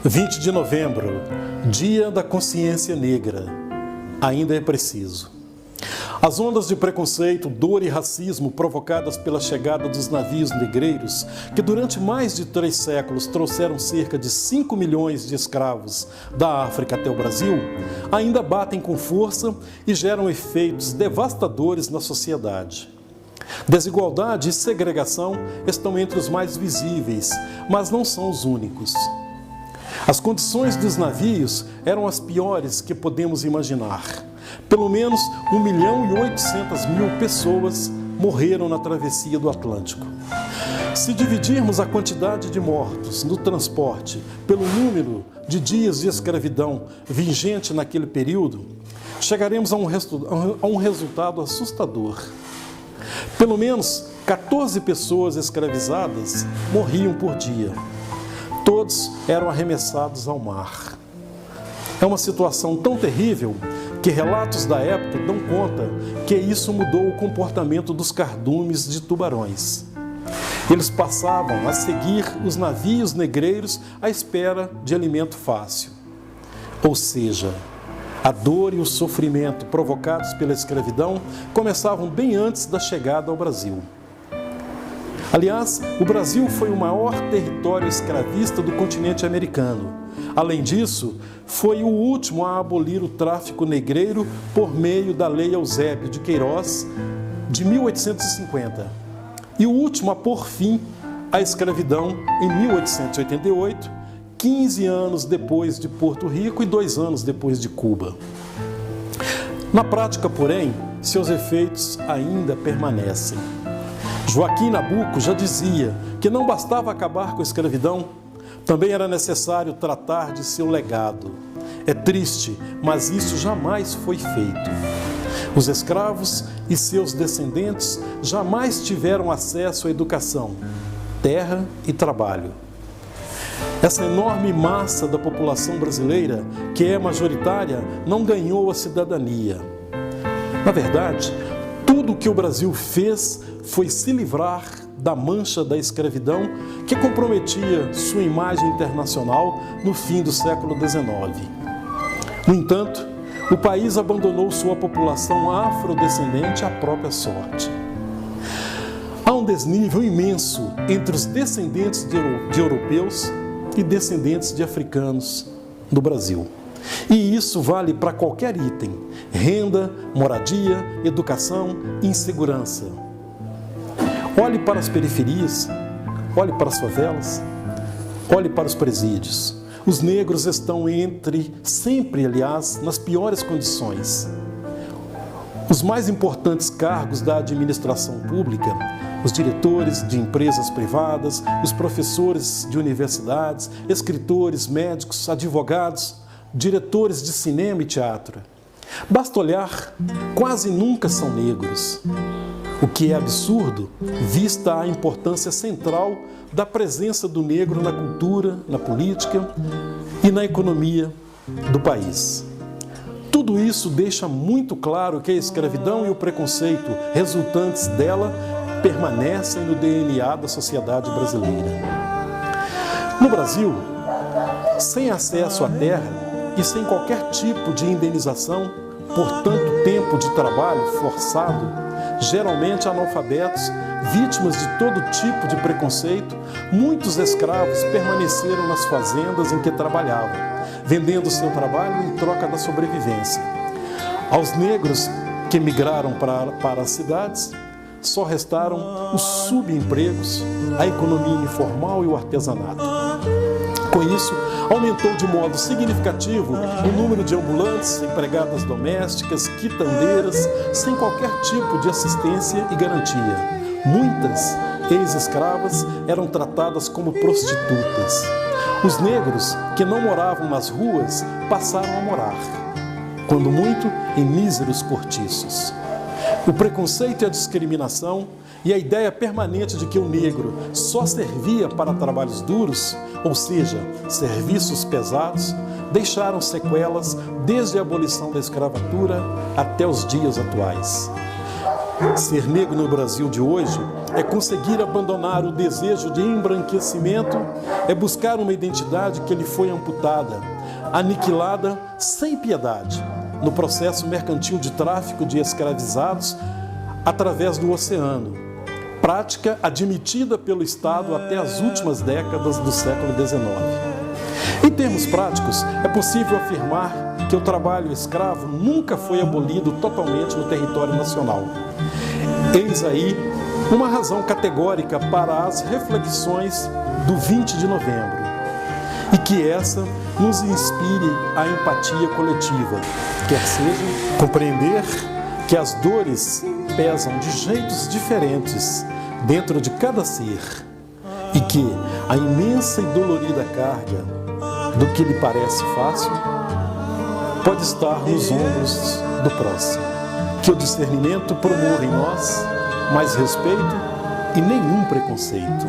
20 de novembro, Dia da Consciência Negra. Ainda é preciso. As ondas de preconceito, dor e racismo provocadas pela chegada dos navios negreiros, que durante mais de 3 séculos trouxeram cerca de 5 milhões de escravos da África até o Brasil, ainda batem com força e geram efeitos devastadores na sociedade. Desigualdade e segregação estão entre os mais visíveis, mas não são os únicos. As condições dos navios eram as piores que podemos imaginar. Pelo menos 1.800.000 pessoas morreram na travessia do Atlântico. Se dividirmos a quantidade de mortos no transporte pelo número de dias de escravidão vigente naquele período, chegaremos a um resultado assustador. Pelo menos 14 pessoas escravizadas morriam por dia. Todos eram arremessados ao mar. É uma situação tão terrível que relatos da época dão conta que isso mudou o comportamento dos cardumes de tubarões. Eles passavam a seguir os navios negreiros à espera de alimento fácil. Ou seja, a dor e o sofrimento provocados pela escravidão começavam bem antes da chegada ao Brasil. Aliás, o Brasil foi o maior território escravista do continente americano. Além disso, foi o último a abolir o tráfico negreiro por meio da Lei Eusébio de Queiroz, de 1850. E o último a pôr fim à escravidão em 1888, 15 anos depois de Porto Rico e 2 anos depois de Cuba. Na prática, porém, seus efeitos ainda permanecem. Joaquim Nabuco já dizia que não bastava acabar com a escravidão, também era necessário tratar de seu legado. É triste, mas isso jamais foi feito. Os escravos e seus descendentes jamais tiveram acesso à educação, terra e trabalho. Essa enorme massa da população brasileira, que é majoritária, não ganhou a cidadania. Na verdade, tudo o que o Brasil fez foi se livrar da mancha da escravidão que comprometia sua imagem internacional no fim do século XIX. No entanto, o país abandonou sua população afrodescendente à própria sorte. Há um desnível imenso entre os descendentes de europeus e descendentes de africanos do Brasil. E isso vale para qualquer item: renda, moradia, educação e insegurança. Olhe para as periferias, olhe para as favelas, olhe para os presídios. Os negros estão sempre, aliás, nas piores condições. Os mais importantes cargos da administração pública, os diretores de empresas privadas, os professores de universidades, escritores, médicos, advogados, diretores de cinema e teatro. Basta olhar, quase nunca são negros. O que é absurdo, vista a importância central da presença do negro na cultura, na política e na economia do país. Tudo isso deixa muito claro que a escravidão e o preconceito resultantes dela permanecem no DNA da sociedade brasileira. No Brasil, sem acesso à terra e sem qualquer tipo de indenização por tanto tempo de trabalho forçado, geralmente analfabetos, vítimas de todo tipo de preconceito, muitos escravos permaneceram nas fazendas em que trabalhavam, vendendo seu trabalho em troca da sobrevivência. Aos negros que migraram para as cidades, só restaram os subempregos, a economia informal e o artesanato. Com isso, aumentou de modo significativo o número de ambulantes, empregadas domésticas, quitandeiras, sem qualquer tipo de assistência e garantia. Muitas ex-escravas eram tratadas como prostitutas. Os negros que não moravam nas ruas passaram a morar, quando muito, em míseros cortiços. O preconceito e a discriminação e a ideia permanente de que o negro só servia para trabalhos duros, ou seja, serviços pesados, deixaram sequelas desde a abolição da escravatura até os dias atuais. Ser negro no Brasil de hoje é conseguir abandonar o desejo de embranquecimento, é buscar uma identidade que lhe foi amputada, aniquilada sem piedade, no processo mercantil de tráfico de escravizados através do oceano, prática admitida pelo Estado até as últimas décadas do século XIX. Em termos práticos, é possível afirmar que o trabalho escravo nunca foi abolido totalmente no território nacional. Eis aí uma razão categórica para as reflexões do 20 de novembro, e que essa nos inspire a empatia coletiva, quer seja compreender que as dores pesam de jeitos diferentes dentro de cada ser e que a imensa e dolorida carga do que lhe parece fácil pode estar nos ombros do próximo. Que o discernimento promova em nós mais respeito e nenhum preconceito.